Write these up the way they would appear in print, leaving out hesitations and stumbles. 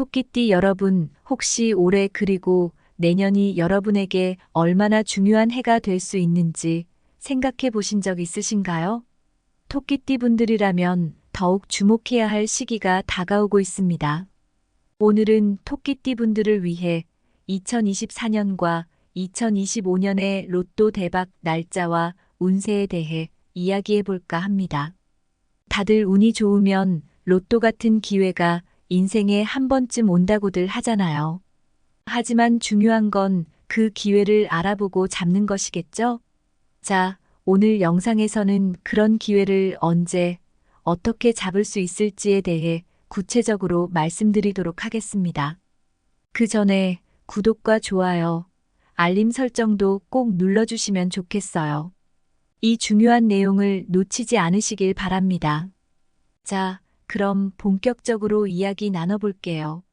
토끼띠 여러분, 혹시 올해 그리고 내년이 여러분에게 얼마나 중요한 해가 될 수 있는지 생각해 보신 적 있으신가요? 토끼띠 분들이라면 더욱 주목해야 할 시기가 다가오고 있습니다. 오늘은 토끼띠 분들을 위해 2024년과 2025년의 로또 대박 날짜와 운세에 대해 이야기해 볼까 합니다. 다들 운이 좋으면 로또 같은 기회가 인생에 한 번쯤 온다고들 하잖아요. 하지만 중요한 건 그 기회를 알아보고 잡는 것이겠죠? 자, 오늘 영상에서는 그런 기회를 언제, 어떻게 잡을 수 있을지에 대해 구체적으로 말씀드리도록 하겠습니다. 그 전에 구독과 좋아요, 알림 설정도 꼭 눌러주시면 좋겠어요. 이 중요한 내용을 놓치지 않으시길 바랍니다. 자, 그럼 본격적으로 이야기 나눠볼게요.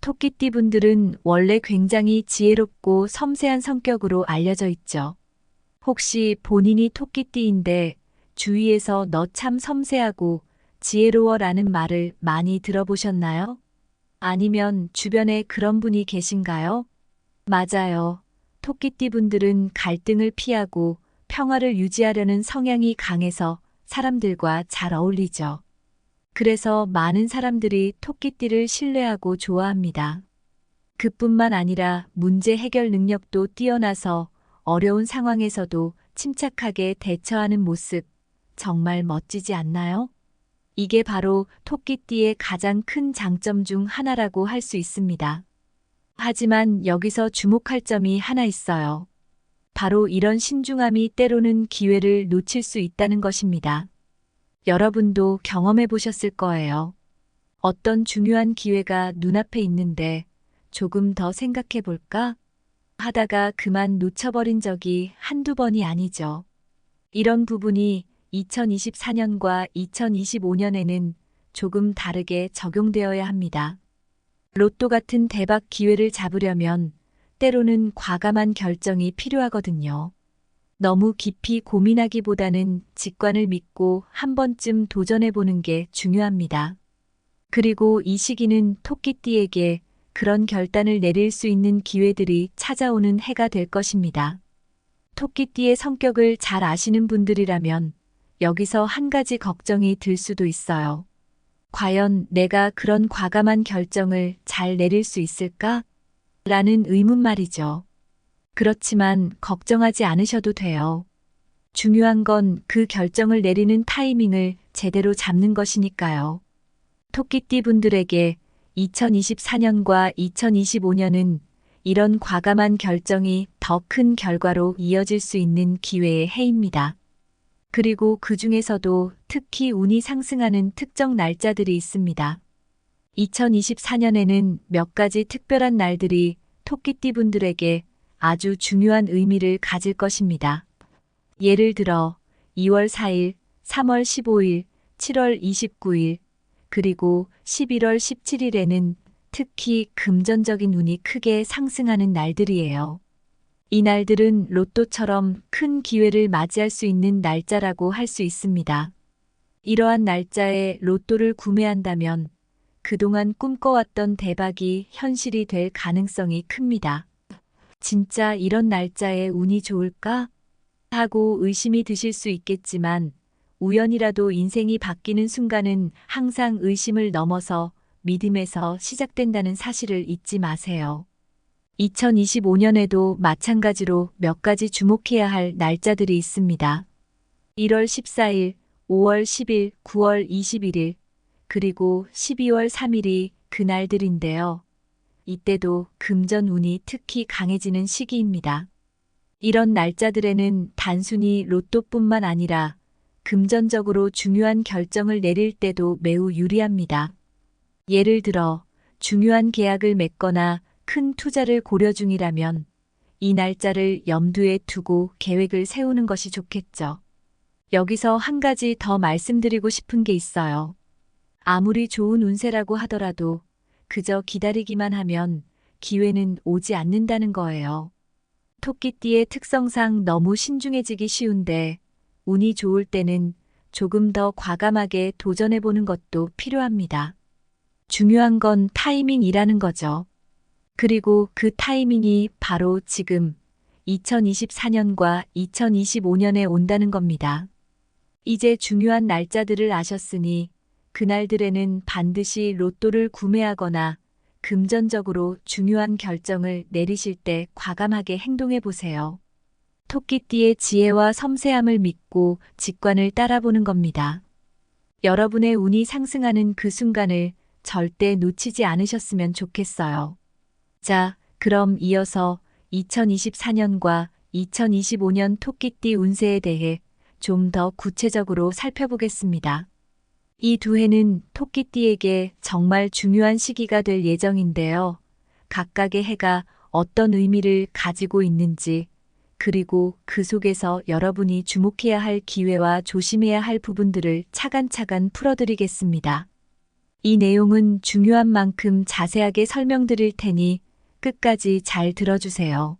토끼띠 분들은 원래 굉장히 지혜롭고 섬세한 성격으로 알려져 있죠. 혹시 본인이 토끼띠인데 주위에서 너 참 섬세하고 지혜로워라는 말을 많이 들어보셨나요? 아니면 주변에 그런 분이 계신가요? 맞아요. 토끼띠 분들은 갈등을 피하고 평화를 유지하려는 성향이 강해서 사람들과 잘 어울리죠. 그래서 많은 사람들이 토끼띠를 신뢰하고 좋아합니다. 그뿐만 아니라 문제 해결 능력도 뛰어나서 어려운 상황에서도 침착하게 대처하는 모습, 정말 멋지지 않나요? 이게 바로 토끼띠의 가장 큰 장점 중 하나라고 할 수 있습니다. 하지만 여기서 주목할 점이 하나 있어요. 바로 이런 신중함이 때로는 기회를 놓칠 수 있다는 것입니다. 여러분도 경험해 보셨을 거예요. 어떤 중요한 기회가 눈앞에 있는데 조금 더 생각해 볼까? 하다가 그만 놓쳐버린 적이 한두 번이 아니죠. 이런 부분이 2024년과 2025년에는 조금 다르게 적용되어야 합니다. 로또 같은 대박 기회를 잡으려면 때로는 과감한 결정이 필요하거든요. 너무 깊이 고민하기보다는 직관을 믿고 한 번쯤 도전해 보는 게 중요합니다. 그리고 이 시기는 토끼띠에게 그런 결단을 내릴 수 있는 기회들이 찾아오는 해가 될 것입니다. 토끼띠의 성격을 잘 아시는 분들이라면 여기서 한 가지 걱정이 들 수도 있어요. 과연 내가 그런 과감한 결정을 잘 내릴 수 있을까? 라는 의문 말이죠. 그렇지만 걱정하지 않으셔도 돼요. 중요한 건 그 결정을 내리는 타이밍을 제대로 잡는 것이니까요. 토끼띠 분들에게 2024년과 2025년은 이런 과감한 결정이 더 큰 결과로 이어질 수 있는 기회의 해입니다. 그리고 그 중에서도 특히 운이 상승하는 특정 날짜들이 있습니다. 2024년에는 몇 가지 특별한 날들이 토끼띠 분들에게 아주 중요한 의미를 가질 것입니다. 예를 들어 2월 4일, 3월 15일, 7월 29일, 그리고 11월 17일에는 특히 금전적인 운이 크게 상승하는 날들이에요. 이 날들은 로또처럼 큰 기회를 맞이할 수 있는 날짜라고 할 수 있습니다. 이러한 날짜에 로또를 구매한다면 그동안 꿈꿔왔던 대박이 현실이 될 가능성이 큽니다. 진짜 이런 날짜에 운이 좋을까? 하고 의심이 드실 수 있겠지만 우연이라도 인생이 바뀌는 순간은 항상 의심을 넘어서 믿음에서 시작된다는 사실을 잊지 마세요. 2025년에도 마찬가지로 몇 가지 주목해야 할 날짜들이 있습니다. 1월 14일, 5월 10일, 9월 21일, 그리고 12월 3일이 그날들인데요. 이때도 금전 운이 특히 강해지는 시기입니다. 이런 날짜들에는 단순히 로또뿐만 아니라 금전적으로 중요한 결정을 내릴 때도 매우 유리합니다. 예를 들어 중요한 계약을 맺거나 큰 투자를 고려 중이라면 이 날짜를 염두에 두고 계획을 세우는 것이 좋겠죠. 여기서 한 가지 더 말씀드리고 싶은 게 있어요. 아무리 좋은 운세라고 하더라도 그저 기다리기만 하면 기회는 오지 않는다는 거예요. 토끼띠의 특성상 너무 신중해지기 쉬운데 운이 좋을 때는 조금 더 과감하게 도전해보는 것도 필요합니다. 중요한 건 타이밍이라는 거죠. 그리고 그 타이밍이 바로 지금 2024년과 2025년에 온다는 겁니다. 이제 중요한 날짜들을 아셨으니 그날들에는 반드시 로또를 구매하거나 금전적으로 중요한 결정을 내리실 때 과감하게 행동해 보세요. 토끼띠의 지혜와 섬세함을 믿고 직관을 따라보는 겁니다. 여러분의 운이 상승하는 그 순간을 절대 놓치지 않으셨으면 좋겠어요. 자, 그럼 이어서 2024년과 2025년 토끼띠 운세에 대해 좀 더 구체적으로 살펴보겠습니다. 이 두 해는 토끼띠에게 정말 중요한 시기가 될 예정인데요. 각각의 해가 어떤 의미를 가지고 있는지, 그리고 그 속에서 여러분이 주목해야 할 기회와 조심해야 할 부분들을 차근차근 풀어드리겠습니다. 이 내용은 중요한 만큼 자세하게 설명드릴 테니 끝까지 잘 들어주세요.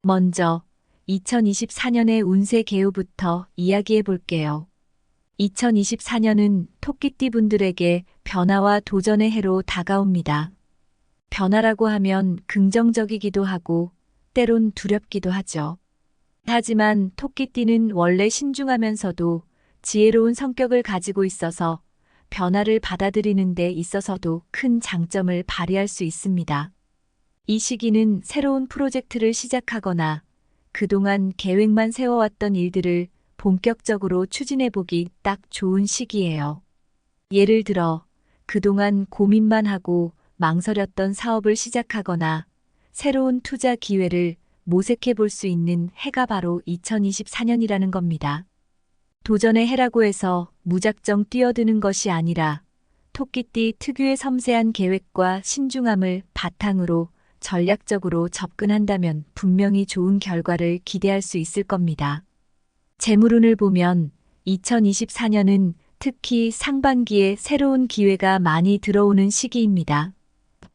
먼저 2024년의 운세 개요부터 이야기해 볼게요. 2024년은 토끼띠 분들에게 변화와 도전의 해로 다가옵니다. 변화라고 하면 긍정적이기도 하고 때론 두렵기도 하죠. 하지만 토끼띠는 원래 신중하면서도 지혜로운 성격을 가지고 있어서 변화를 받아들이는 데 있어서도 큰 장점을 발휘할 수 있습니다. 이 시기는 새로운 프로젝트를 시작하거나 그동안 계획만 세워왔던 일들을 본격적으로 추진해보기 딱 좋은 시기예요. 예를 들어 그동안 고민만 하고 망설였던 사업을 시작하거나 새로운 투자 기회를 모색해 볼 수 있는 해가 바로 2024년이라는 겁니다. 도전의 해라고 해서 무작정 뛰어드는 것이 아니라 토끼띠 특유의 섬세한 계획과 신중함을 바탕으로 전략적으로 접근한다면 분명히 좋은 결과를 기대할 수 있을 겁니다. 재물운을 보면 2024년은 특히 상반기에 새로운 기회가 많이 들어오는 시기입니다.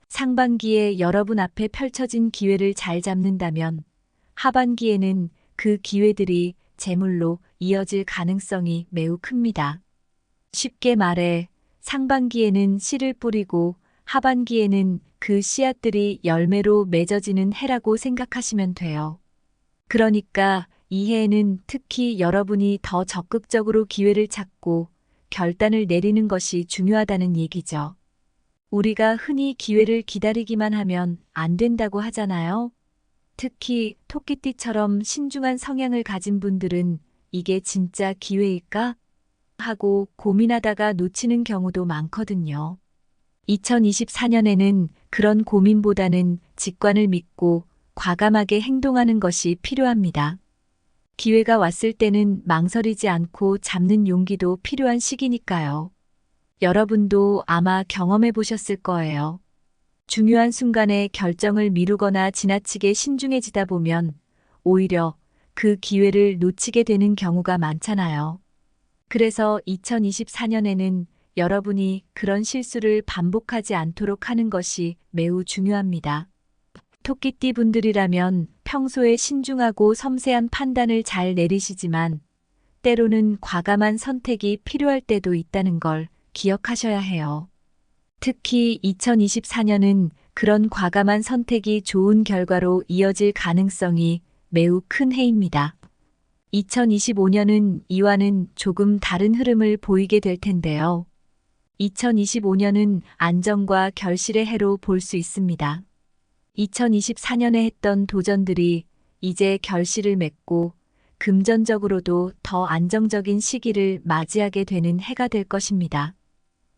상반기에 여러분 앞에 펼쳐진 기회를 잘 잡는다면 하반기에는 그 기회들이 재물로 이어질 가능성이 매우 큽니다. 쉽게 말해 상반기에는 씨를 뿌리고 하반기에는 그 씨앗들이 열매로 맺어지는 해라고 생각하시면 돼요. 그러니까 이 해에는 특히 여러분이 더 적극적으로 기회를 찾고 결단을 내리는 것이 중요하다는 얘기죠. 우리가 흔히 기회를 기다리기만 하면 안 된다고 하잖아요. 특히 토끼띠처럼 신중한 성향을 가진 분들은 이게 진짜 기회일까? 하고 고민하다가 놓치는 경우도 많거든요. 2024년에는 그런 고민보다는 직관을 믿고 과감하게 행동하는 것이 필요합니다. 기회가 왔을 때는 망설이지 않고 잡는 용기도 필요한 시기니까요. 여러분도 아마 경험해 보셨을 거예요. 중요한 순간에 결정을 미루거나 지나치게 신중해지다 보면 오히려 그 기회를 놓치게 되는 경우가 많잖아요. 그래서 2024년에는 여러분이 그런 실수를 반복하지 않도록 하는 것이 매우 중요합니다. 토끼띠 분들이라면 평소에 신중하고 섬세한 판단을 잘 내리시지만 때로는 과감한 선택이 필요할 때도 있다는 걸 기억하셔야 해요. 특히 2024년은 그런 과감한 선택이 좋은 결과로 이어질 가능성이 매우 큰 해입니다. 2025년은 이와는 조금 다른 흐름을 보이게 될 텐데요. 2025년은 안정과 결실의 해로 볼 수 있습니다. 2024년에 했던 도전들이 이제 결실을 맺고 금전적으로도 더 안정적인 시기를 맞이하게 되는 해가 될 것입니다.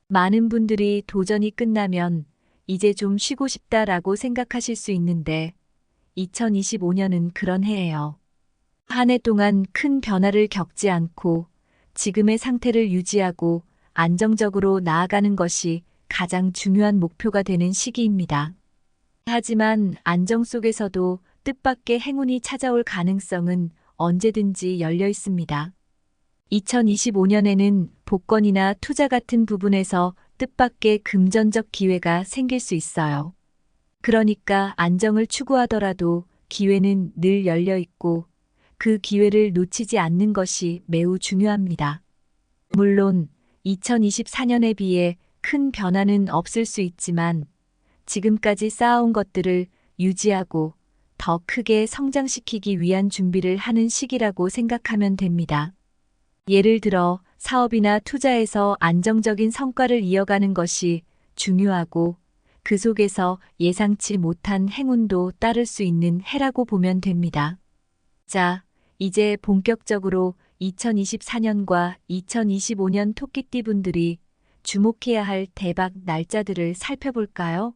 많은 분들이 도전이 끝나면 이제 좀 쉬고 싶다라고 생각하실 수 있는데 2025년은 그런 해예요. 한 해 동안 큰 변화를 겪지 않고 지금의 상태를 유지하고 안정적으로 나아가는 것이 가장 중요한 목표가 되는 시기입니다. 하지만 안정 속에서도 뜻밖의 행운이 찾아올 가능성은 언제든지 열려 있습니다. 2025년에는 복권이나 투자 같은 부분에서 뜻밖의 금전적 기회가 생길 수 있어요. 그러니까 안정을 추구하더라도 기회는 늘 열려 있고 그 기회를 놓치지 않는 것이 매우 중요합니다. 물론 2024년에 비해 큰 변화는 없을 수 있지만 지금까지 쌓아온 것들을 유지하고 더 크게 성장시키기 위한 준비를 하는 시기라고 생각하면 됩니다. 예를 들어 사업이나 투자에서 안정적인 성과를 이어가는 것이 중요하고 그 속에서 예상치 못한 행운도 따를 수 있는 해라고 보면 됩니다. 자, 이제 본격적으로 2024년과 2025년 토끼띠 분들이 주목해야 할 대박 날짜들을 살펴볼까요?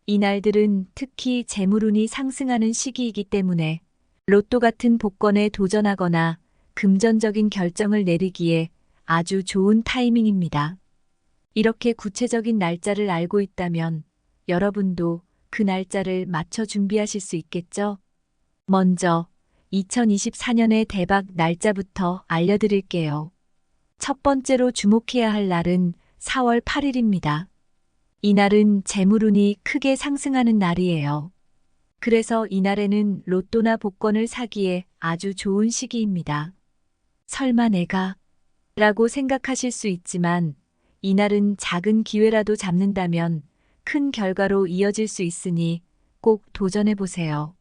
이 날들은 특히 재물운이 상승하는 시기이기 때문에 로또 같은 복권에 도전하거나 금전적인 결정을 내리기에 아주 좋은 타이밍입니다. 이렇게 구체적인 날짜를 알고 있다면 여러분도 그 날짜를 맞춰 준비하실 수 있겠죠? 먼저 2024년의 대박 날짜부터 알려드릴게요. 첫 번째로 주목해야 할 날은 4월 8일입니다. 이 날은 재물운이 크게 상승하는 날이에요. 그래서 이 날에는 로또나 복권을 사기에 아주 좋은 시기입니다. 설마 내가? 라고 생각하실 수 있지만 이 날은 작은 기회라도 잡는다면 큰 결과로 이어질 수 있으니 꼭 도전해 보세요.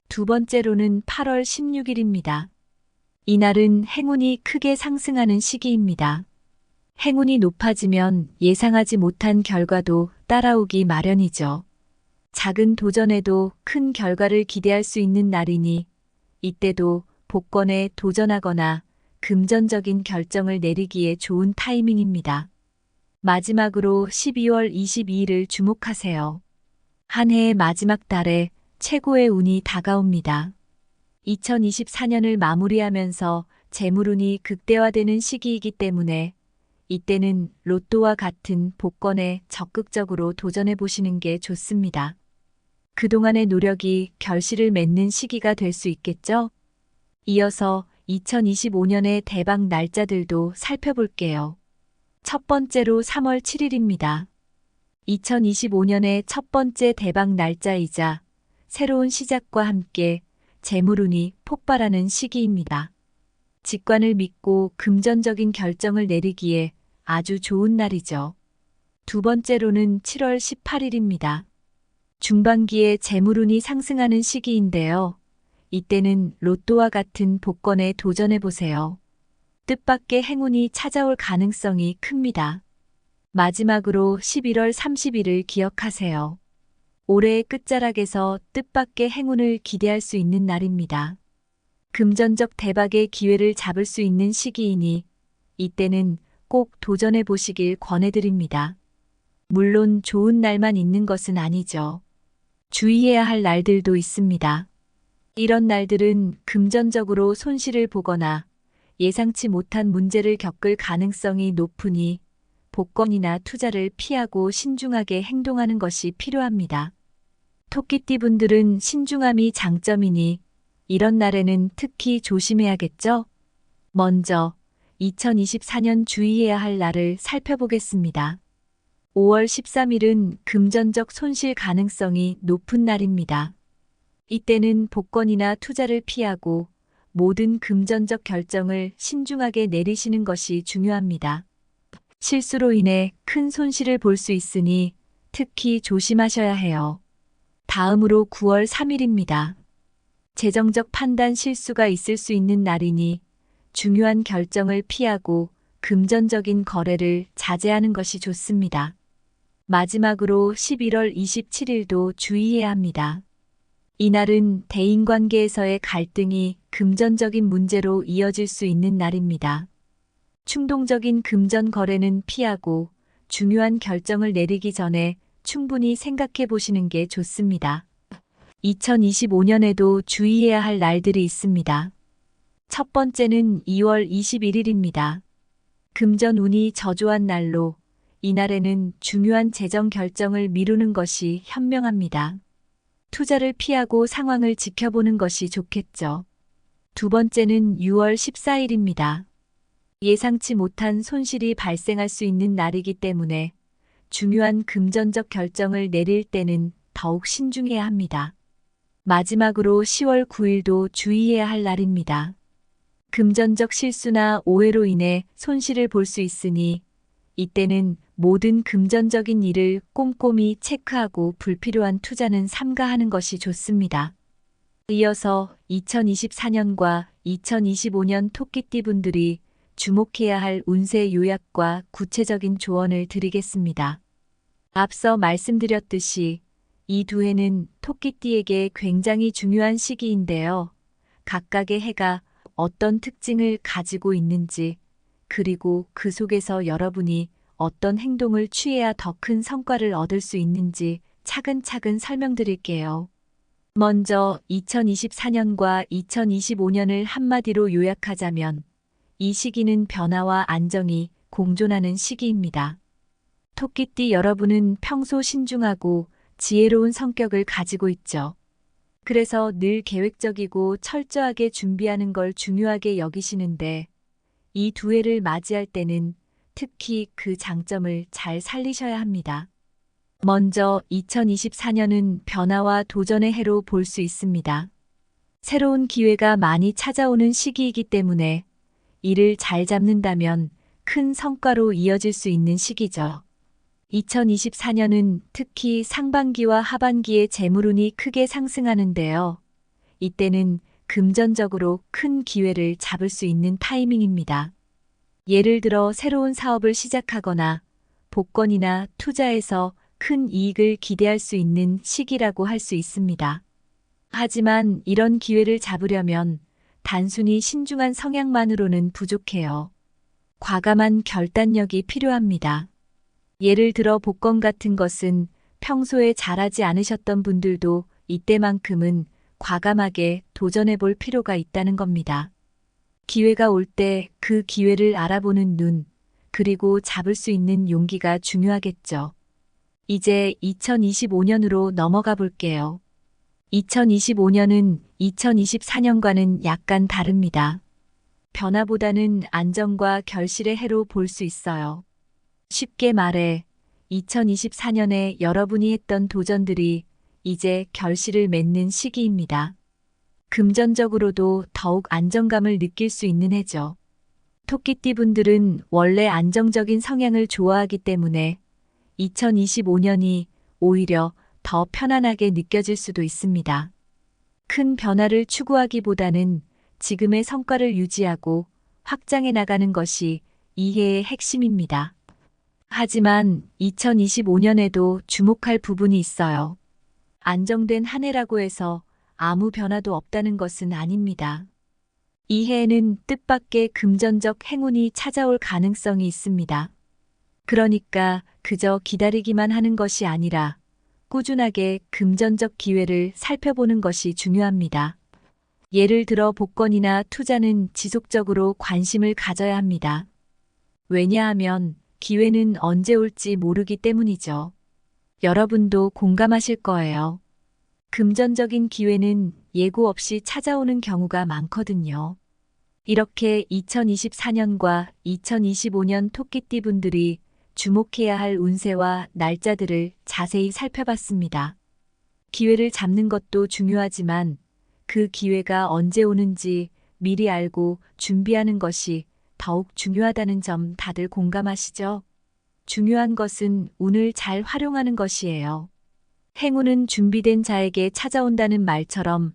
두 번째로는 8월 16일입니다. 이 날은 행운이 크게 상승하는 시기입니다. 행운이 높아지면 예상하지 못한 결과도 따라오기 마련이죠. 작은 도전에도 큰 결과를 기대할 수 있는 날이니 이때도 복권에 도전하거나 금전적인 결정을 내리기에 좋은 타이밍입니다. 마지막으로 12월 22일을 주목하세요. 한 해의 마지막 달에 최고의 운이 다가옵니다. 2024년을 마무리하면서 재물운이 극대화되는 시기이기 때문에 이때는 로또와 같은 복권에 적극적으로 도전해 보시는 게 좋습니다. 그동안의 노력이 결실을 맺는 시기가 될 수 있겠죠? 이어서 2025년의 대박 날짜들도 살펴볼게요. 첫 번째로 3월 7일입니다. 2025년의 첫 번째 대박 날짜이자 새로운 시작과 함께 재물운이 폭발하는 시기입니다. 직관을 믿고 금전적인 결정을 내리기에 아주 좋은 날이죠. 두 번째로는 7월 18일입니다. 중반기에 재물운이 상승하는 시기인데요. 이때는 로또와 같은 복권에 도전해 보세요. 뜻밖의 행운이 찾아올 가능성이 큽니다. 마지막으로 11월 30일을 기억하세요. 올해의 끝자락에서 뜻밖의 행운을 기대할 수 있는 날입니다. 금전적 대박의 기회를 잡을 수 있는 시기이니 이때는 꼭 도전해 보시길 권해드립니다. 물론 좋은 날만 있는 것은 아니죠. 주의해야 할 날들도 있습니다. 이런 날들은 금전적으로 손실을 보거나 예상치 못한 문제를 겪을 가능성이 높으니 복권이나 투자를 피하고 신중하게 행동하는 것이 필요합니다. 토끼띠 분들은 신중함이 장점이니 이런 날에는 특히 조심해야겠죠? 먼저 2024년 주의해야 할 날을 살펴보겠습니다. 5월 13일은 금전적 손실 가능성이 높은 날입니다. 이때는 복권이나 투자를 피하고 모든 금전적 결정을 신중하게 내리시는 것이 중요합니다. 실수로 인해 큰 손실을 볼 수 있으니 특히 조심하셔야 해요. 다음으로 9월 3일입니다. 재정적 판단 실수가 있을 수 있는 날이니 중요한 결정을 피하고 금전적인 거래를 자제하는 것이 좋습니다. 마지막으로 11월 27일도 주의해야 합니다. 이날은 대인관계에서의 갈등이 금전적인 문제로 이어질 수 있는 날입니다. 충동적인 금전 거래는 피하고 중요한 결정을 내리기 전에 충분히 생각해 보시는 게 좋습니다. 2025년에도 주의해야 할 날들이 있습니다. 첫 번째는 2월 21일입니다. 금전 운이 저조한 날로 이날에는 중요한 재정 결정을 미루는 것이 현명합니다. 투자를 피하고 상황을 지켜보는 것이 좋겠죠. 두 번째는 6월 14일입니다. 예상치 못한 손실이 발생할 수 있는 날이기 때문에 중요한 금전적 결정을 내릴 때는 더욱 신중해야 합니다. 마지막으로 10월 9일도 주의해야 할 날입니다. 금전적 실수나 오해로 인해 손실을 볼 수 있으니 이때는 모든 금전적인 일을 꼼꼼히 체크하고 불필요한 투자는 삼가하는 것이 좋습니다. 이어서 2024년과 2025년 토끼띠 분들이 주목해야 할 운세 요약과 구체적인 조언을 드리겠습니다. 앞서 말씀드렸듯이 이 두 해는 토끼띠에게 굉장히 중요한 시기인데요. 각각의 해가 어떤 특징을 가지고 있는지, 그리고 그 속에서 여러분이 어떤 행동을 취해야 더 큰 성과를 얻을 수 있는지 차근차근 설명드릴게요. 먼저 2024년과 2025년을 한마디로 요약하자면 이 시기는 변화와 안정이 공존하는 시기입니다. 토끼띠 여러분은 평소 신중하고 지혜로운 성격을 가지고 있죠. 그래서 늘 계획적이고 철저하게 준비하는 걸 중요하게 여기시는데 이 두 해를 맞이할 때는 특히 그 장점을 잘 살리셔야 합니다. 먼저 2024년은 변화와 도전의 해로 볼 수 있습니다. 새로운 기회가 많이 찾아오는 시기이기 때문에 이를 잘 잡는다면 큰 성과로 이어질 수 있는 시기죠. 2024년은 특히 상반기와 하반기에 재물운이 크게 상승하는데요. 이때는 금전적으로 큰 기회를 잡을 수 있는 타이밍입니다. 예를 들어 새로운 사업을 시작하거나 복권이나 투자에서 큰 이익을 기대할 수 있는 시기라고 할 수 있습니다. 하지만 이런 기회를 잡으려면 단순히 신중한 성향만으로는 부족해요. 과감한 결단력이 필요합니다. 예를 들어 복권 같은 것은 평소에 잘하지 않으셨던 분들도 이때만큼은 과감하게 도전해 볼 필요가 있다는 겁니다. 기회가 올 때 그 기회를 알아보는 눈, 그리고 잡을 수 있는 용기가 중요하겠죠. 이제 2025년으로 넘어가 볼게요. 2025년은 2024년과는 약간 다릅니다. 변화보다는 안정과 결실의 해로 볼 수 있어요. 쉽게 말해 2024년에 여러분이 했던 도전들이 이제 결실을 맺는 시기입니다. 금전적으로도 더욱 안정감을 느낄 수 있는 해죠. 토끼띠 분들은 원래 안정적인 성향을 좋아하기 때문에 2025년이 오히려 더 편안하게 느껴질 수도 있습니다. 큰 변화를 추구하기보다는 지금의 성과를 유지하고 확장해 나가는 것이 이 해의 핵심입니다. 하지만 2025년에도 주목할 부분이 있어요. 안정된 한 해라고 해서 아무 변화도 없다는 것은 아닙니다. 이 해에는 뜻밖의 금전적 행운이 찾아올 가능성이 있습니다. 그러니까 그저 기다리기만 하는 것이 아니라 꾸준하게 금전적 기회를 살펴보는 것이 중요합니다. 예를 들어 복권이나 투자는 지속적으로 관심을 가져야 합니다. 왜냐하면 기회는 언제 올지 모르기 때문이죠. 여러분도 공감하실 거예요. 금전적인 기회는 예고 없이 찾아오는 경우가 많거든요. 이렇게 2024년과 2025년 토끼띠 분들이 주목해야 할 운세와 날짜들을 자세히 살펴봤습니다. 기회를 잡는 것도 중요하지만 그 기회가 언제 오는지 미리 알고 준비하는 것이 더욱 중요하다는 점 다들 공감하시죠? 중요한 것은 운을 잘 활용하는 것이에요. 행운은 준비된 자에게 찾아온다는 말처럼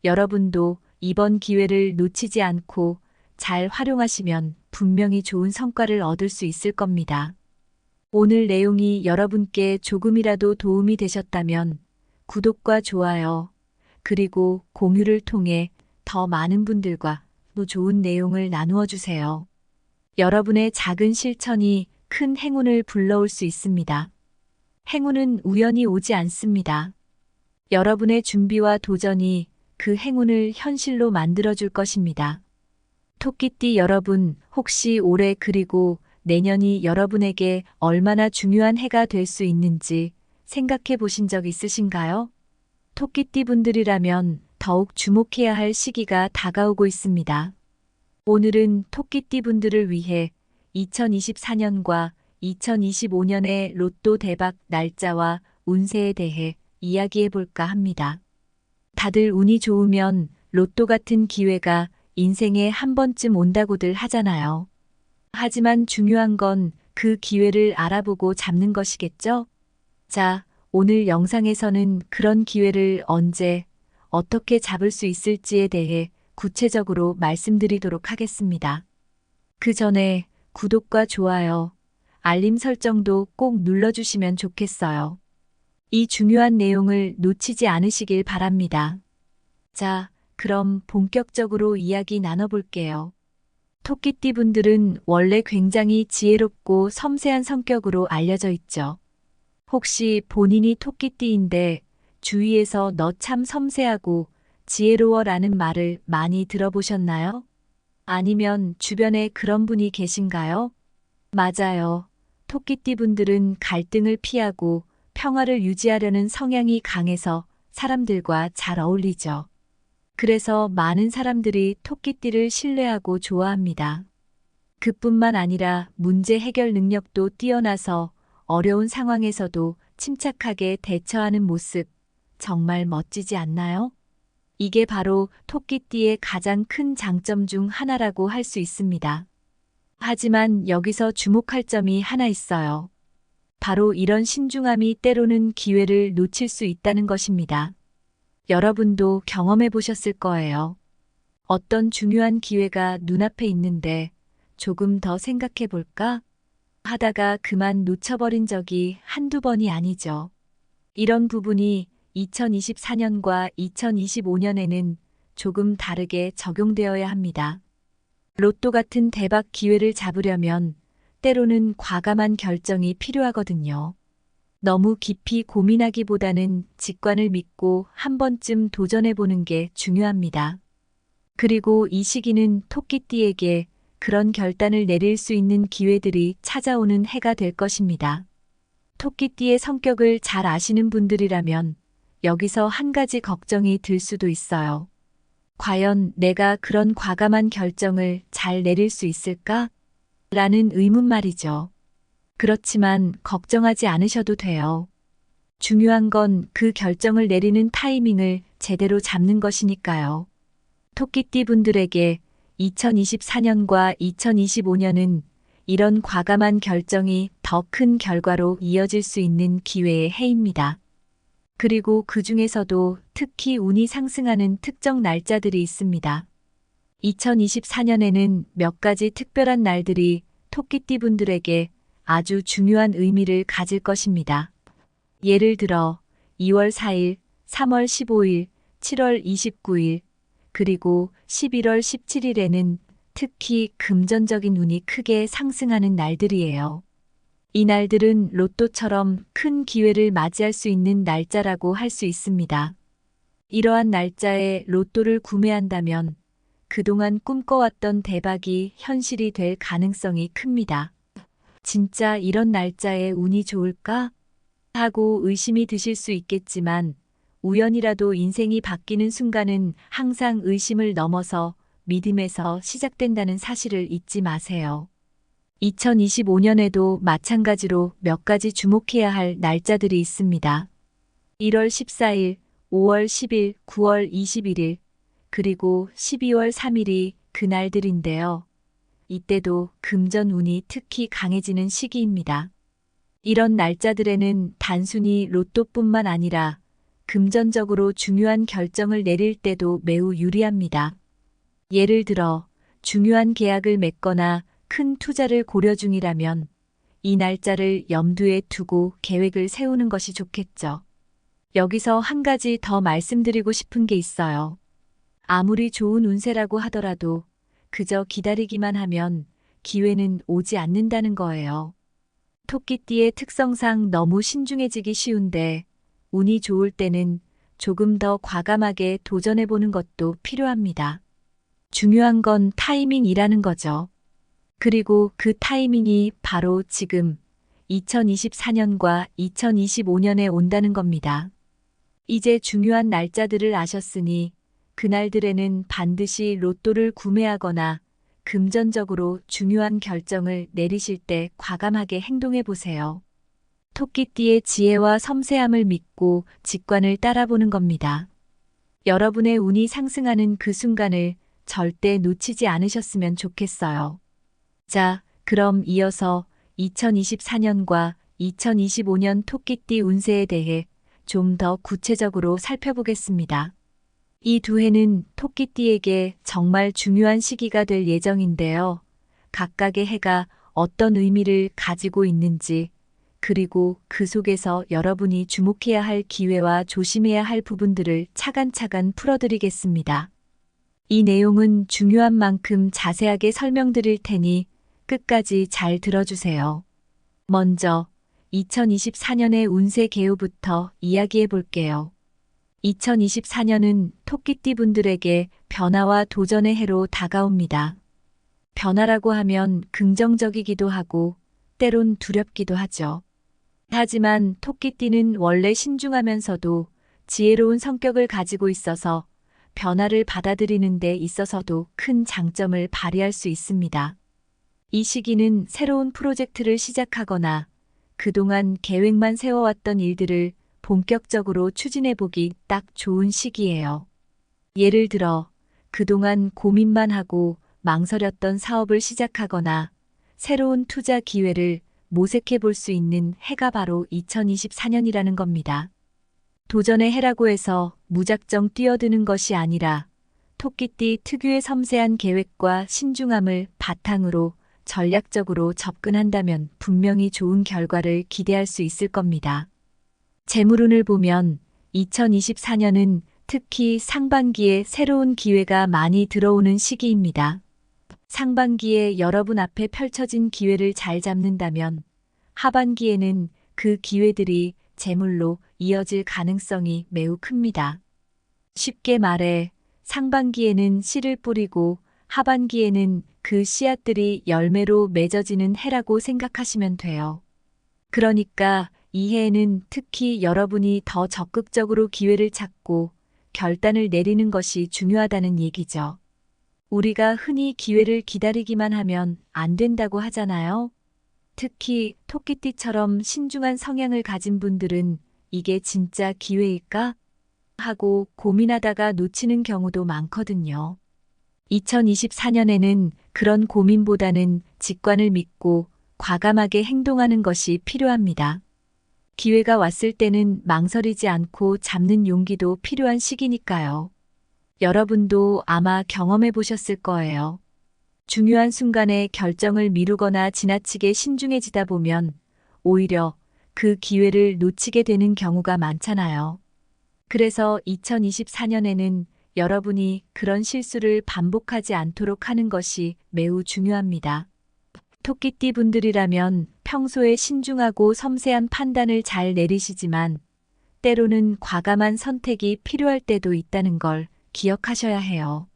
여러분도 이번 기회를 놓치지 않고 잘 활용하시면 분명히 좋은 성과를 얻을 수 있을 겁니다. 오늘 내용이 여러분께 조금이라도 도움이 되셨다면 구독과 좋아요, 그리고 공유를 통해 더 많은 분들과 또 좋은 내용을 나누어 주세요. 여러분의 작은 실천이 큰 행운을 불러올 수 있습니다. 행운은 우연히 오지 않습니다. 여러분의 준비와 도전이 그 행운을 현실로 만들어줄 것입니다. 토끼띠 여러분, 혹시 올해 그리고 내년이 여러분에게 얼마나 중요한 해가 될 수 있는지 생각해 보신 적 있으신가요? 토끼띠 분들이라면 더욱 주목해야 할 시기가 다가오고 있습니다. 오늘은 토끼띠 분들을 위해 2024년과 2025년의 로또 대박 날짜와 운세에 대해 이야기해 볼까 합니다. 다들 운이 좋으면 로또 같은 기회가 인생에 한 번쯤 온다고들 하잖아요. 하지만 중요한 건 그 기회를 알아보고 잡는 것이겠죠? 자, 오늘 영상에서는 그런 기회를 언제, 어떻게 잡을 수 있을지에 대해 구체적으로 말씀드리도록 하겠습니다. 그 전에 구독과 좋아요, 알림 설정도 꼭 눌러주시면 좋겠어요. 이 중요한 내용을 놓치지 않으시길 바랍니다. 자, 그럼 본격적으로 이야기 나눠볼게요. 토끼띠 분들은 원래 굉장히 지혜롭고 섬세한 성격으로 알려져 있죠. 혹시 본인이 토끼띠인데 주위에서 너 참 섬세하고 지혜로워라는 말을 많이 들어보셨나요? 아니면 주변에 그런 분이 계신가요? 맞아요. 토끼띠 분들은 갈등을 피하고 평화를 유지하려는 성향이 강해서 사람들과 잘 어울리죠. 그래서 많은 사람들이 토끼띠를 신뢰하고 좋아합니다. 그뿐만 아니라 문제 해결 능력도 뛰어나서 어려운 상황에서도 침착하게 대처하는 모습, 정말 멋지지 않나요? 이게 바로 토끼띠의 가장 큰 장점 중 하나라고 할 수 있습니다. 하지만 여기서 주목할 점이 하나 있어요. 바로 이런 신중함이 때로는 기회를 놓칠 수 있다는 것입니다. 여러분도 경험해 보셨을 거예요. 어떤 중요한 기회가 눈앞에 있는데 조금 더 생각해 볼까? 하다가 그만 놓쳐버린 적이 한두 번이 아니죠. 이런 부분이 2024년과 2025년에는 조금 다르게 적용되어야 합니다. 로또 같은 대박 기회를 잡으려면 때로는 과감한 결정이 필요하거든요. 너무 깊이 고민하기보다는 직관을 믿고 한 번쯤 도전해보는 게 중요합니다. 그리고 이 시기는 토끼띠에게 그런 결단을 내릴 수 있는 기회들이 찾아오는 해가 될 것입니다. 토끼띠의 성격을 잘 아시는 분들이라면 여기서 한 가지 걱정이 들 수도 있어요. 과연 내가 그런 과감한 결정을 잘 내릴 수 있을까? 라는 의문 말이죠. 그렇지만 걱정하지 않으셔도 돼요. 중요한 건 그 결정을 내리는 타이밍을 제대로 잡는 것이니까요. 토끼띠 분들에게 2024년과 2025년은 이런 과감한 결정이 더 큰 결과로 이어질 수 있는 기회의 해입니다. 그리고 그 중에서도 특히 운이 상승하는 특정 날짜들이 있습니다. 2024년에는 몇 가지 특별한 날들이 토끼띠 분들에게 아주 중요한 의미를 가질 것입니다. 예를 들어 2월 4일, 3월 15일, 7월 29일, 그리고 11월 17일에는 특히 금전적인 운이 크게 상승하는 날들이에요. 이 날들은 로또처럼 큰 기회를 맞이할 수 있는 날짜라고 할 수 있습니다. 이러한 날짜에 로또를 구매한다면 그동안 꿈꿔왔던 대박이 현실이 될 가능성이 큽니다. 진짜 이런 날짜에 운이 좋을까? 하고 의심이 드실 수 있겠지만 우연이라도 인생이 바뀌는 순간은 항상 의심을 넘어서 믿음에서 시작된다는 사실을 잊지 마세요. 2025년에도 마찬가지로 몇 가지 주목해야 할 날짜들이 있습니다. 1월 14일, 5월 10일, 9월 21일, 그리고 12월 3일이 그날들인데요. 이때도 금전 운이 특히 강해지는 시기입니다. 이런 날짜들에는 단순히 로또뿐만 아니라 금전적으로 중요한 결정을 내릴 때도 매우 유리합니다. 예를 들어 중요한 계약을 맺거나 큰 투자를 고려 중이라면 이 날짜를 염두에 두고 계획을 세우는 것이 좋겠죠. 여기서 한 가지 더 말씀드리고 싶은 게 있어요. 아무리 좋은 운세라고 하더라도 그저 기다리기만 하면 기회는 오지 않는다는 거예요. 토끼띠의 특성상 너무 신중해지기 쉬운데 운이 좋을 때는 조금 더 과감하게 도전해보는 것도 필요합니다. 중요한 건 타이밍이라는 거죠. 그리고 그 타이밍이 바로 지금 2024년과 2025년에 온다는 겁니다. 이제 중요한 날짜들을 아셨으니 그날들에는 반드시 로또를 구매하거나 금전적으로 중요한 결정을 내리실 때 과감하게 행동해 보세요. 토끼띠의 지혜와 섬세함을 믿고 직관을 따라보는 겁니다. 여러분의 운이 상승하는 그 순간을 절대 놓치지 않으셨으면 좋겠어요. 자, 그럼 이어서 2024년과 2025년 토끼띠 운세에 대해 좀 더 구체적으로 살펴보겠습니다. 이 두 해는 토끼띠에게 정말 중요한 시기가 될 예정인데요. 각각의 해가 어떤 의미를 가지고 있는지, 그리고 그 속에서 여러분이 주목해야 할 기회와 조심해야 할 부분들을 차근차근 풀어드리겠습니다. 이 내용은 중요한 만큼 자세하게 설명드릴 테니 끝까지 잘 들어주세요. 먼저 2024년의 운세 개요부터 이야기해 볼게요. 2024년은 토끼띠 분들에게 변화와 도전의 해로 다가옵니다. 변화라고 하면 긍정적이기도 하고 때론 두렵기도 하죠. 하지만 토끼띠는 원래 신중하면서도 지혜로운 성격을 가지고 있어서 변화를 받아들이는 데 있어서도 큰 장점을 발휘할 수 있습니다. 이 시기는 새로운 프로젝트를 시작하거나 그동안 계획만 세워왔던 일들을 본격적으로 추진해보기 딱 좋은 시기예요. 예를 들어 그동안 고민만 하고 망설였던 사업을 시작하거나 새로운 투자 기회를 모색해 볼 수 있는 해가 바로 2024년이라는 겁니다. 도전의 해라고 해서 무작정 뛰어드는 것이 아니라 토끼띠 특유의 섬세한 계획과 신중함을 바탕으로 전략적으로 접근한다면 분명히 좋은 결과를 기대할 수 있을 겁니다. 재물운을 보면 2024년은 특히 상반기에 새로운 기회가 많이 들어오는 시기입니다. 상반기에 여러분 앞에 펼쳐진 기회를 잘 잡는다면 하반기에는 그 기회들이 재물로 이어질 가능성이 매우 큽니다. 쉽게 말해 상반기에는 씨를 뿌리고 하반기에는 그 씨앗들이 열매로 맺어지는 해라고 생각하시면 돼요. 그러니까 이 해에는 특히 여러분이 더 적극적으로 기회를 찾고 결단을 내리는 것이 중요하다는 얘기죠. 우리가 흔히 기회를 기다리기만 하면 안 된다고 하잖아요. 특히 토끼띠처럼 신중한 성향을 가진 분들은 이게 진짜 기회일까? 하고 고민하다가 놓치는 경우도 많거든요. 2024년에는 그런 고민보다는 직관을 믿고 과감하게 행동하는 것이 필요합니다. 기회가 왔을 때는 망설이지 않고 잡는 용기도 필요한 시기니까요. 여러분도 아마 경험해 보셨을 거예요. 중요한 순간에 결정을 미루거나 지나치게 신중해지다 보면 오히려 그 기회를 놓치게 되는 경우가 많잖아요. 그래서 2024년에는 여러분이 그런 실수를 반복하지 않도록 하는 것이 매우 중요합니다. 토끼띠 분들이라면 평소에 신중하고 섬세한 판단을 잘 내리시지만 때로는 과감한 선택이 필요할 때도 있다는 걸 기억하셔야 해요.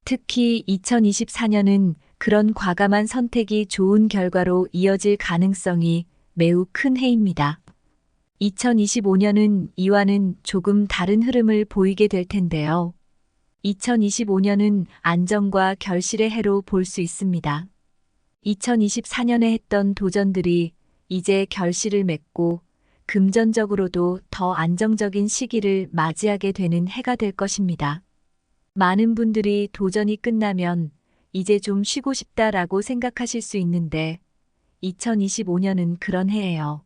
특히 2024년은 그런 과감한 선택이 좋은 결과로 이어질 가능성이 매우 큰 해입니다. 2025년은 이와는 조금 다른 흐름을 보이게 될 텐데요. 2025년은 안정과 결실의 해로 볼 수 있습니다. 2024년에 했던 도전들이 이제 결실을 맺고 금전적으로도 더 안정적인 시기를 맞이하게 되는 해가 될 것입니다. 많은 분들이 도전이 끝나면 이제 좀 쉬고 싶다라고 생각하실 수 있는데 2025년은 그런 해예요.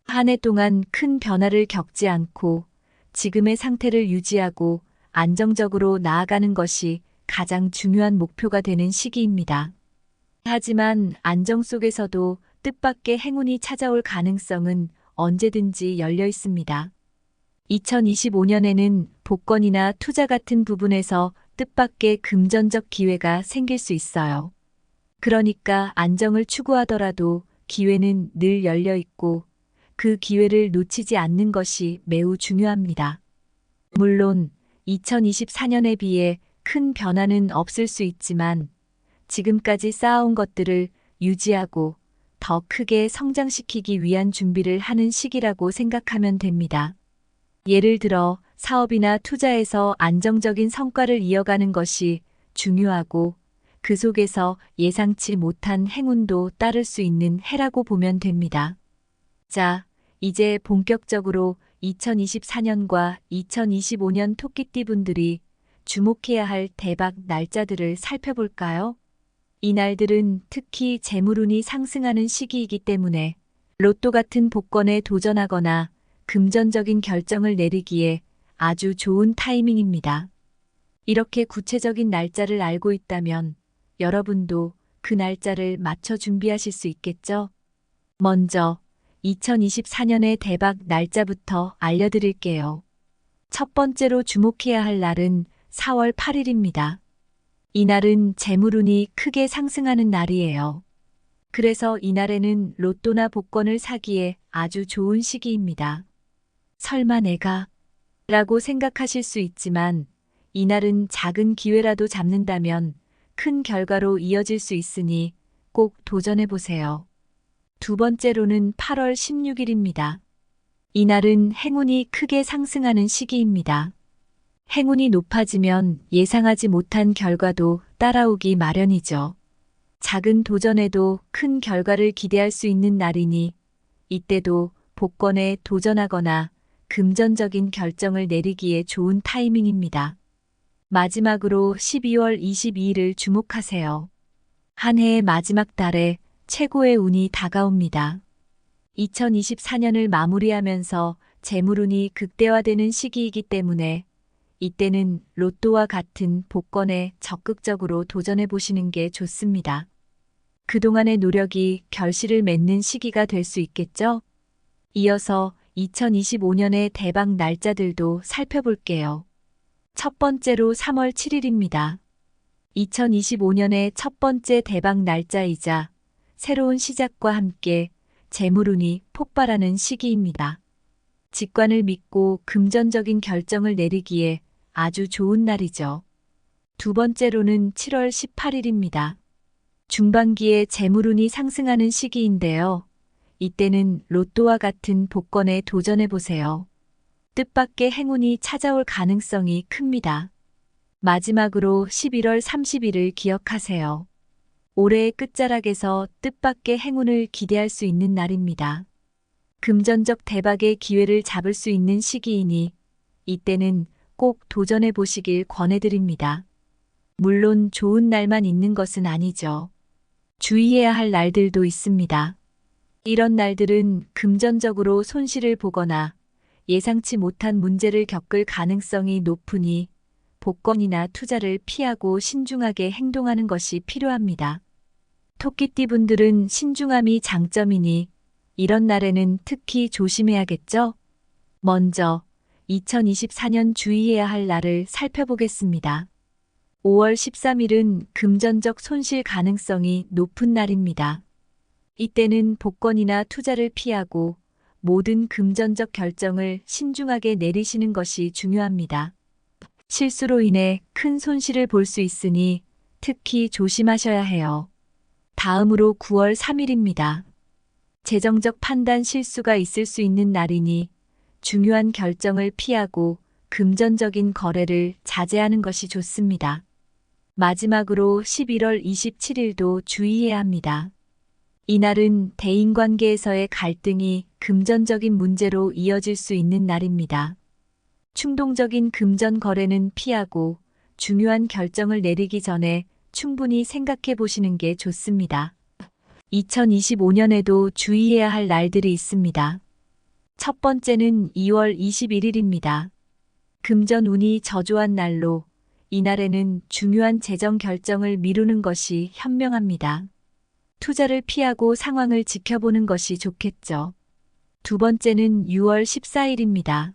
한 해 동안 큰 변화를 겪지 않고 지금의 상태를 유지하고 안정적으로 나아가는 것이 가장 중요한 목표가 되는 시기입니다. 하지만 안정 속에서도 뜻밖의 행운이 찾아올 가능성은 언제든지 열려 있습니다. 2025년에는 복권이나 투자 같은 부분에서 뜻밖의 금전적 기회가 생길 수 있어요. 그러니까 안정을 추구하더라도 기회는 늘 열려 있고 그 기회를 놓치지 않는 것이 매우 중요합니다. 물론 2024년에 비해 큰 변화는 없을 수 있지만 지금까지 쌓아온 것들을 유지하고 더 크게 성장시키기 위한 준비를 하는 시기라고 생각하면 됩니다. 예를 들어 사업이나 투자에서 안정적인 성과를 이어가는 것이 중요하고 그 속에서 예상치 못한 행운도 따를 수 있는 해라고 보면 됩니다. 자, 이제 본격적으로 2024년과 2025년 토끼띠 분들이 주목해야 할 대박 날짜들을 살펴볼까요? 이날들은 특히 재물운이 상승하는 시기이기 때문에 로또 같은 복권에 도전하거나 금전적인 결정을 내리기에 아주 좋은 타이밍입니다. 이렇게 구체적인 날짜를 알고 있다면 여러분도 그 날짜를 맞춰 준비하실 수 있겠죠? 먼저 2024년의 대박 날짜부터 알려드릴게요. 첫 번째로 주목해야 할 날은 4월 8일입니다. 이날은 재물운이 크게 상승하는 날이에요. 그래서 이날에는 로또나 복권을 사기에 아주 좋은 시기입니다. 설마 내가? 라고 생각하실 수 있지만 이날은 작은 기회라도 잡는다면 큰 결과로 이어질 수 있으니 꼭 도전해 보세요. 두 번째로는 8월 16일입니다. 이날은 행운이 크게 상승하는 시기입니다. 행운이 높아지면 예상하지 못한 결과도 따라오기 마련이죠. 작은 도전에도 큰 결과를 기대할 수 있는 날이니 이때도 복권에 도전하거나 금전적인 결정을 내리기에 좋은 타이밍입니다. 마지막으로 12월 22일을 주목하세요. 한 해의 마지막 달에 최고의 운이 다가옵니다. 2024년을 마무리하면서 재물운이 극대화되는 시기이기 때문에 이때는 로또와 같은 복권에 적극적으로 도전해 보시는 게 좋습니다. 그동안의 노력이 결실을 맺는 시기가 될 수 있겠죠? 이어서 2025년의 대박 날짜들도 살펴볼게요. 첫 번째로 3월 7일입니다. 2025년의 첫 번째 대박 날짜이자 새로운 시작과 함께 재물운이 폭발하는 시기입니다. 직관을 믿고 금전적인 결정을 내리기에 아주 좋은 날이죠. 두 번째로는 7월 18일입니다. 중반기에 재물운이 상승하는 시기인데요. 이때는 로또와 같은 복권에 도전해 보세요. 뜻밖의 행운이 찾아올 가능성이 큽니다. 마지막으로 11월 30일을 기억하세요. 올해의 끝자락에서 뜻밖의 행운을 기대할 수 있는 날입니다. 금전적 대박의 기회를 잡을 수 있는 시기이니 이때는 꼭 도전해 보시길 권해드립니다. 물론 좋은 날만 있는 것은 아니죠. 주의해야 할 날들도 있습니다. 이런 날들은 금전적으로 손실을 보거나 예상치 못한 문제를 겪을 가능성이 높으니 복권이나 투자를 피하고 신중하게 행동하는 것이 필요합니다. 토끼띠 분들은 신중함이 장점이니 이런 날에는 특히 조심해야겠죠? 먼저 2024년 주의해야 할 날을 살펴보겠습니다. 5월 13일은 금전적 손실 가능성이 높은 날입니다. 이때는 복권이나 투자를 피하고 모든 금전적 결정을 신중하게 내리시는 것이 중요합니다. 실수로 인해 큰 손실을 볼 수 있으니 특히 조심하셔야 해요. 다음으로 9월 3일입니다. 재정적 판단 실수가 있을 수 있는 날이니 중요한 결정을 피하고 금전적인 거래를 자제하는 것이 좋습니다. 마지막으로 11월 27일도 주의해야 합니다. 이날은 대인관계에서의 갈등이 금전적인 문제로 이어질 수 있는 날입니다. 충동적인 금전 거래는 피하고 중요한 결정을 내리기 전에 충분히 생각해 보시는 게 좋습니다. 2025년에도 주의해야 할 날들이 있습니다. 첫 번째는 2월 21일입니다. 금전운이 저조한 날로 이날에는 중요한 재정 결정을 미루는 것이 현명합니다. 투자를 피하고 상황을 지켜보는 것이 좋겠죠. 두 번째는 6월 14일입니다.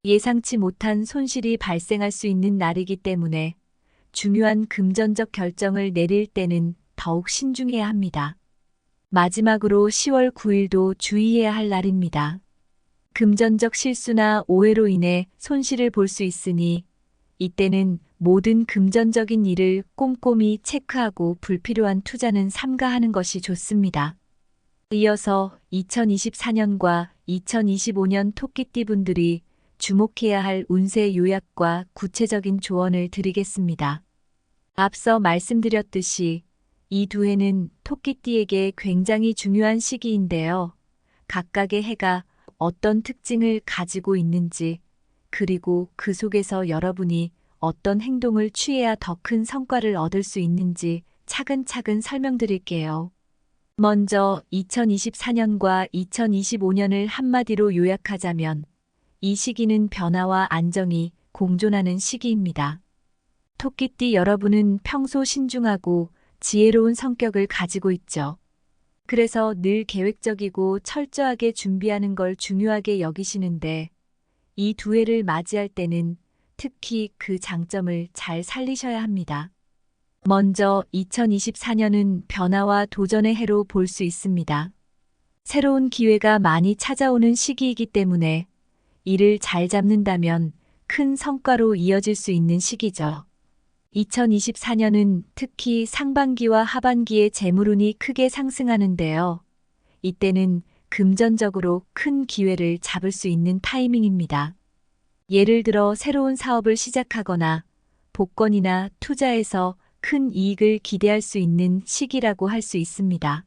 예상치 못한 손실이 발생할 수 있는 날이기 때문에 중요한 금전적 결정을 내릴 때는 더욱 신중해야 합니다. 마지막으로 10월 9일도 주의해야 할 날입니다. 금전적 실수나 오해로 인해 손실을 볼 수 있으니 이때는 모든 금전적인 일을 꼼꼼히 체크하고 불필요한 투자는 삼가하는 것이 좋습니다. 이어서 2024년과 2025년 토끼띠 분들이 주목해야 할 운세 요약과 구체적인 조언을 드리겠습니다. 앞서 말씀드렸듯이 이 두 해는 토끼띠에게 굉장히 중요한 시기인데요. 각각의 해가 어떤 특징을 가지고 있는지, 그리고 그 속에서 여러분이 어떤 행동을 취해야 더 큰 성과를 얻을 수 있는지 차근차근 설명드릴게요. 먼저 2024년과 2025년을 한마디로 요약하자면 이 시기는 변화와 안정이 공존하는 시기입니다. 토끼띠 여러분은 평소 신중하고 지혜로운 성격을 가지고 있죠. 그래서 늘 계획적이고 철저하게 준비하는 걸 중요하게 여기시는데 이 두 해를 맞이할 때는 특히 그 장점을 잘 살리셔야 합니다. 먼저 2024년은 변화와 도전의 해로 볼 수 있습니다. 새로운 기회가 많이 찾아오는 시기이기 때문에 이를 잘 잡는다면 큰 성과로 이어질 수 있는 시기죠. 2024년은 특히 상반기와 하반기에 재물운이 크게 상승하는데요. 이때는 금전적으로 큰 기회를 잡을 수 있는 타이밍입니다. 예를 들어 새로운 사업을 시작하거나 복권이나 투자에서 큰 이익을 기대할 수 있는 시기라고 할 수 있습니다.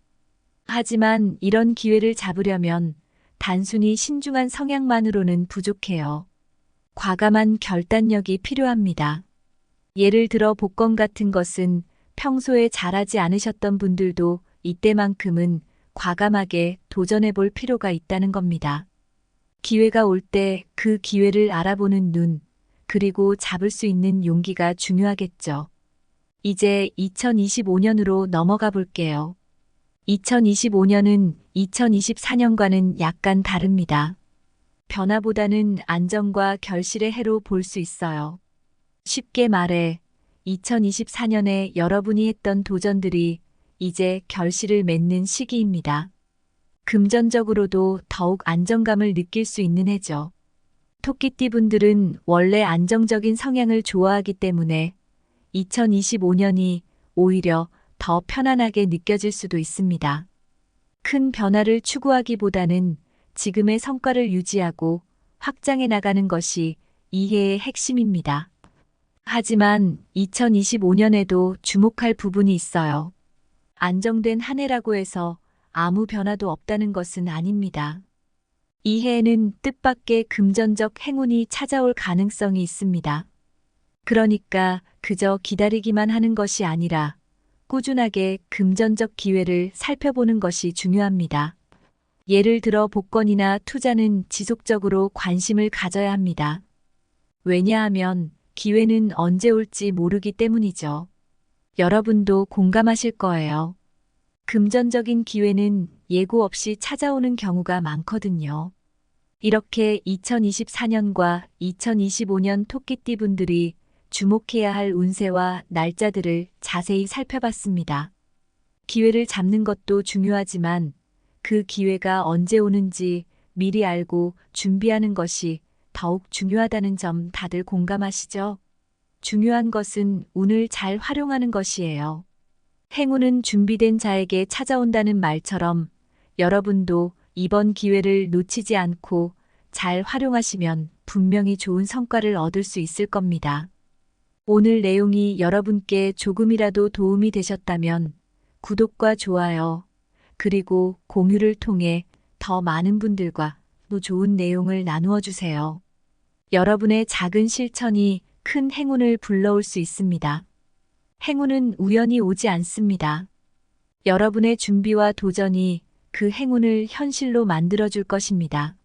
하지만 이런 기회를 잡으려면 단순히 신중한 성향만으로는 부족해요. 과감한 결단력이 필요합니다. 예를 들어 복권 같은 것은 평소에 잘하지 않으셨던 분들도 이때만큼은 과감하게 도전해 볼 필요가 있다는 겁니다. 기회가 올 때 그 기회를 알아보는 눈, 그리고 잡을 수 있는 용기가 중요하겠죠. 이제 2025년으로 넘어가 볼게요. 2025년은 2024년과는 약간 다릅니다. 변화보다는 안정과 결실의 해로 볼 수 있어요. 쉽게 말해 2024년에 여러분이 했던 도전들이 이제 결실을 맺는 시기입니다. 금전적으로도 더욱 안정감을 느낄 수 있는 해죠. 토끼띠 분들은 원래 안정적인 성향을 좋아하기 때문에 2025년이 오히려 더 편안하게 느껴질 수도 있습니다. 큰 변화를 추구하기보다는 지금의 성과를 유지하고 확장해 나가는 것이 이 해의 핵심입니다. 하지만 2025년에도 주목할 부분이 있어요. 안정된 한 해라고 해서 아무 변화도 없다는 것은 아닙니다. 이 해에는 뜻밖의 금전적 행운이 찾아올 가능성이 있습니다. 그러니까 그저 기다리기만 하는 것이 아니라 꾸준하게 금전적 기회를 살펴보는 것이 중요합니다. 예를 들어 복권이나 투자는 지속적으로 관심을 가져야 합니다. 왜냐하면 기회는 언제 올지 모르기 때문이죠. 여러분도 공감하실 거예요. 금전적인 기회는 예고 없이 찾아오는 경우가 많거든요. 이렇게 2024년과 2025년 토끼띠 분들이 주목해야 할 운세와 날짜들을 자세히 살펴봤습니다. 기회를 잡는 것도 중요하지만 그 기회가 언제 오는지 미리 알고 준비하는 것이 더욱 중요하다는 점 다들 공감하시죠? 중요한 것은 운을 잘 활용하는 것이에요. 행운은 준비된 자에게 찾아온다는 말처럼 여러분도 이번 기회를 놓치지 않고 잘 활용하시면 분명히 좋은 성과를 얻을 수 있을 겁니다. 오늘 내용이 여러분께 조금이라도 도움이 되셨다면 구독과 좋아요, 그리고 공유를 통해 더 많은 분들과 또 좋은 내용을 나누어 주세요. 여러분의 작은 실천이 큰 행운을 불러올 수 있습니다. 행운은 우연히 오지 않습니다. 여러분의 준비와 도전이 그 행운을 현실로 만들어줄 것입니다.